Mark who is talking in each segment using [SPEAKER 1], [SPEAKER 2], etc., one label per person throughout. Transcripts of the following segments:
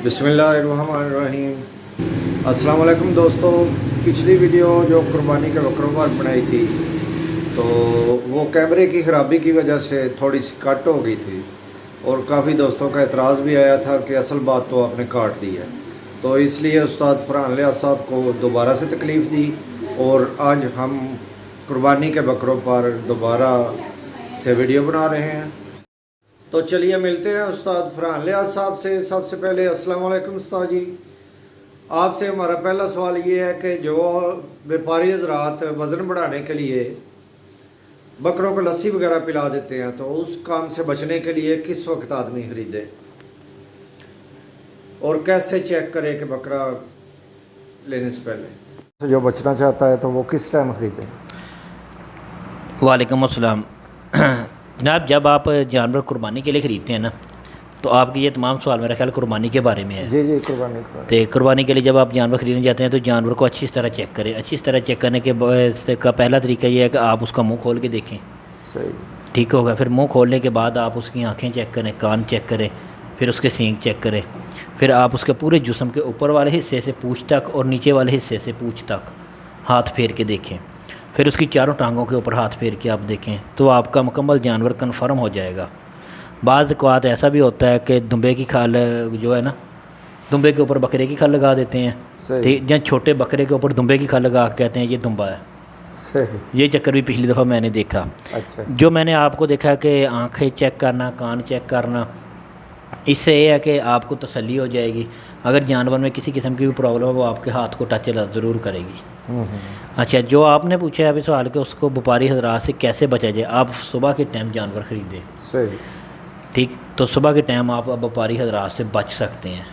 [SPEAKER 1] बिस्मिल्लाहिर्रहमानिर्रहीम। अस्सलाम वालेकुम दोस्तों। पिछली वीडियो जो कुर्बानी के बकरों पर बनाई थी तो वो कैमरे की ख़राबी की वजह से थोड़ी सी कट हो गई थी और काफ़ी दोस्तों का एतराज़ भी आया था कि असल बात तो आपने काट दी है। तो इसलिए उस्ताद फरहान लियाज़ साहब को दोबारा से तकलीफ़ दी और आज हम कुर्बानी के बकरों पर दोबारा से वीडियो बना रहे हैं। तो चलिए मिलते हैं उस्ताद फरहान लियाज़ साहब से। सबसे पहले अस्सलाम वालेकुम उस्ताद जी। आपसे हमारा पहला सवाल ये है कि जो व्यापारी हज़रात वज़न बढ़ाने के लिए बकरों को लस्सी वगैरह पिला देते हैं तो उस काम से बचने के लिए किस वक्त आदमी ख़रीदे और कैसे चेक करे कि बकरा लेने से पहले जो बचना चाहता है तो वो किस टाइम ख़रीदे?
[SPEAKER 2] वालेकुम अस्सलाम। जनाब, जब आप जानवर कुर्बानी के लिए ख़रीदते हैं ना तो आपके ये तमाम सवाल मेरा ख्याल कुर्बानी के बारे में है।
[SPEAKER 1] जी जी, कुर्बानी
[SPEAKER 2] तो कुर्बानी के लिए जब आप जानवर ख़रीदने जाते हैं तो जानवर को अच्छी तरह चेक करें। अच्छी तरह चेक करने के का पहला तरीका ये है कि आप उसका मुंह खोल के देखें।
[SPEAKER 1] सही,
[SPEAKER 2] ठीक होगा। फिर मुंह खोलने के बाद आप उसकी आँखें चेक करें, कान चेक करें, फिर उसके सींग चेक करें। फिर आप उसके पूरे जिस्म के ऊपर वाले हिस्से से पूँछ तक और नीचे वाले हिस्से से पूँछ तक हाथ फेर के देखें। फिर उसकी चारों टांगों के ऊपर हाथ फेर के आप देखें तो आपका मुकम्मल जानवर कन्फर्म हो जाएगा। बाज़ औक़ात ऐसा भी होता है कि दुम्बे की खाल जो है ना, दुम्बे के ऊपर बकरे की खाल लगा देते हैं। ठीक, या छोटे बकरे के ऊपर दुम्बे की खाल लगा के कहते हैं ये दुम्बा है।
[SPEAKER 1] सही।
[SPEAKER 2] ये चक्कर भी पिछली दफ़ा मैंने देखा।
[SPEAKER 1] अच्छा।
[SPEAKER 2] जो मैंने आपको देखा कि आँखें चेक करना, कान चेक करना, इससे ये है कि आपको तसल्ली हो जाएगी। अगर जानवर में किसी किस्म की भी प्रॉब्लम है वो आपके हाथ को टच ज़रूर करेगी। अच्छा, जो आपने पूछा है अभी सवाल कि उसको व्यापारी हज़रात से कैसे बचा जाए, आप सुबह के टाइम जानवर ख़रीदें।
[SPEAKER 1] सही।
[SPEAKER 2] ठीक, तो सुबह के टाइम आप व्यापारी हज़रात से बच सकते हैं।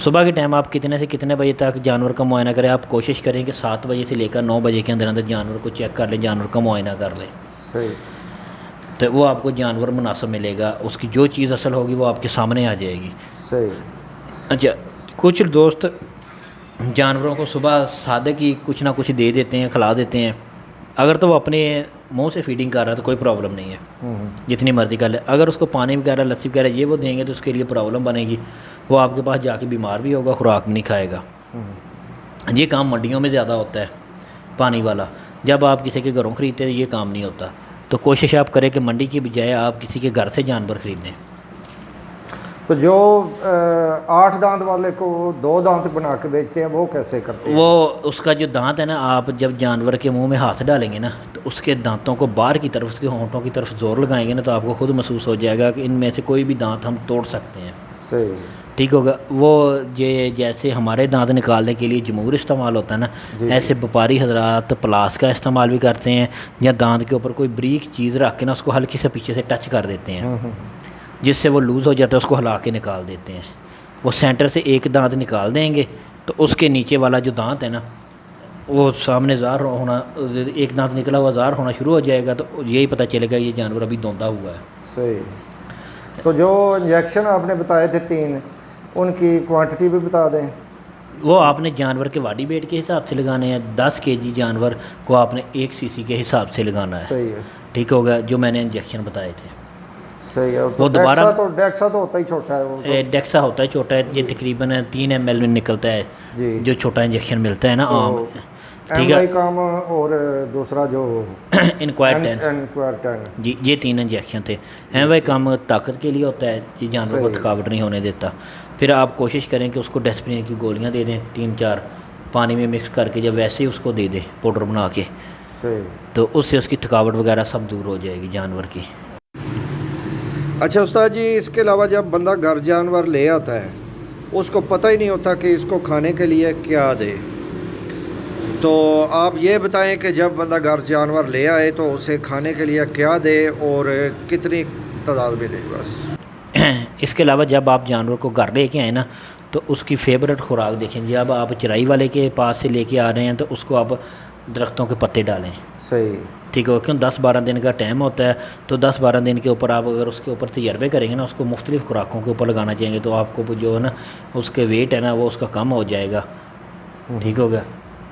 [SPEAKER 2] सुबह के टाइम आप कितने से कितने बजे तक जानवर का मुआयना करें? आप कोशिश करें कि 7 बजे से लेकर 9 बजे के अंदर अंदर जानवर को चेक कर लें, जानवर का मुआयना कर लें।
[SPEAKER 1] सही।
[SPEAKER 2] तो वो आपको जानवर मुनासिब मिलेगा। उसकी जो चीज़ असल होगी वो आपके सामने आ जाएगी।
[SPEAKER 1] सही।
[SPEAKER 2] अच्छा, कुछ दोस्त जानवरों को सुबह सादे की कुछ ना कुछ दे देते हैं, खिला देते हैं। अगर तो वो अपने मुंह से फीडिंग कर रहा है तो कोई प्रॉब्लम नहीं है, जितनी मर्ज़ी कर ले। अगर उसको पानी वगैरह, लस्सी वगैरह ये वो देंगे तो उसके लिए प्रॉब्लम बनेगी। वो आपके पास जाके बीमार भी होगा, खुराक नहीं खाएगा। ये काम मंडियों में ज़्यादा होता है पानी वाला। जब आप किसी के घरों ख़रीदते हैं ये काम नहीं होता। तो कोशिश आप करें कि मंडी की बजाय आप किसी के घर से जानवर ख़रीदें।
[SPEAKER 1] तो जो 8 दांत वाले को 2 दांत बना के बेचते हैं वो कैसे करते हैं?
[SPEAKER 2] वो उसका जो दांत है ना, आप जब जानवर के मुंह में हाथ डालेंगे ना तो उसके दांतों को बाहर की तरफ, उसके होंठों की तरफ ज़ोर लगाएंगे ना तो आपको खुद महसूस हो जाएगा कि इनमें से कोई भी दांत हम तोड़ सकते हैं।
[SPEAKER 1] सही।
[SPEAKER 2] ठीक होगा। वो ये जैसे हमारे दांत निकालने के लिए जमूर इस्तेमाल होता है ना, ऐसे व्यापारी हज़रात प्लास का इस्तेमाल भी करते हैं या दांत के ऊपर कोई बारीक चीज़ रख के ना उसको हल्की से पीछे से टच कर देते हैं, जिससे वो लूज़ हो जाता है। उसको हिला के निकाल देते हैं। वो सेंटर से एक दांत निकाल देंगे तो उसके नीचे वाला जो दांत है ना वो सामने ज़ाहिर होना, एक दांत निकला हुआ ज़ाहिर होना शुरू हो जाएगा तो यही पता चलेगा ये जानवर अभी धोंदा हुआ है।
[SPEAKER 1] सही। तो जो इंजेक्शन आपने बताए थे 3, उनकी क्वांटिटी भी बता दें।
[SPEAKER 2] वो आपने जानवर के बॉडी वेट के हिसाब से लगाने हैं। 10 kg जानवर को आपने 1 cc के हिसाब से लगाना है।
[SPEAKER 1] सही है।
[SPEAKER 2] ठीक होगा, जो मैंने इंजेक्शन बताए थे।
[SPEAKER 1] सही है।
[SPEAKER 2] वो दोबारा
[SPEAKER 1] डेक्सा तो होता ही छोटा है। वो
[SPEAKER 2] डेक्सा होता है छोटा है, ये तकरीबन 3 ml में निकलता है
[SPEAKER 1] जी।
[SPEAKER 2] जो छोटा इंजेक्शन मिलता है ना आम। ठीक
[SPEAKER 1] है
[SPEAKER 2] है।
[SPEAKER 1] काम और दूसरा जो
[SPEAKER 2] इनक्वायर 10 जी, ये 3 इंजेक्शन थे। भाई काम ताकत के लिए होता है, ये जानवर को थकावट नहीं होने देता। फिर आप कोशिश करें कि उसको डेस्प्रिन की गोलियां दे दें 3-4 पानी में मिक्स करके, जब वैसे ही उसको दे दें पाउडर बना के, तो उससे उसकी थकावट वगैरह सब दूर हो जाएगी जानवर की।
[SPEAKER 1] अच्छा उस्ताद जी, इसके अलावा जब बंदा घर जानवर ले आता है उसको पता ही नहीं होता कि इसको खाने के लिए क्या दे, तो आप ये बताएं कि जब बंदा घर जानवर ले आए तो उसे खाने के लिए क्या दे और कितनी तादाद में दे बस।
[SPEAKER 2] इसके अलावा जब आप जानवर को घर लेके आए ना तो उसकी फेवरेट खुराक देखें। जब आप चराई वाले के पास से लेके आ रहे हैं तो उसको आप दरख्तों के पत्ते डालें।
[SPEAKER 1] सही।
[SPEAKER 2] ठीक हो, क्यों 10-12 दिन का टाइम होता है। तो 10-12 दिन के ऊपर आप अगर उसके ऊपर तजर्बे करेंगे ना, उसको मुख्तलिफ़ खुराकों के ऊपर लगाना चाहेंगे तो आपको जो है ना उसके वेट है ना वो उसका कम हो जाएगा। ठीक हो गया।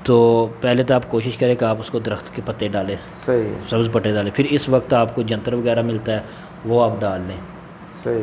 [SPEAKER 2] तो पहले तो आप कोशिश करें कि आप उसको दरख्त के पत्ते डालें।
[SPEAKER 1] सही।
[SPEAKER 2] सब्ज़ पत्ते डालें। फिर इस वक्त आपको जंतर वगैरह मिलता है वो आप डाल लें।
[SPEAKER 1] सही।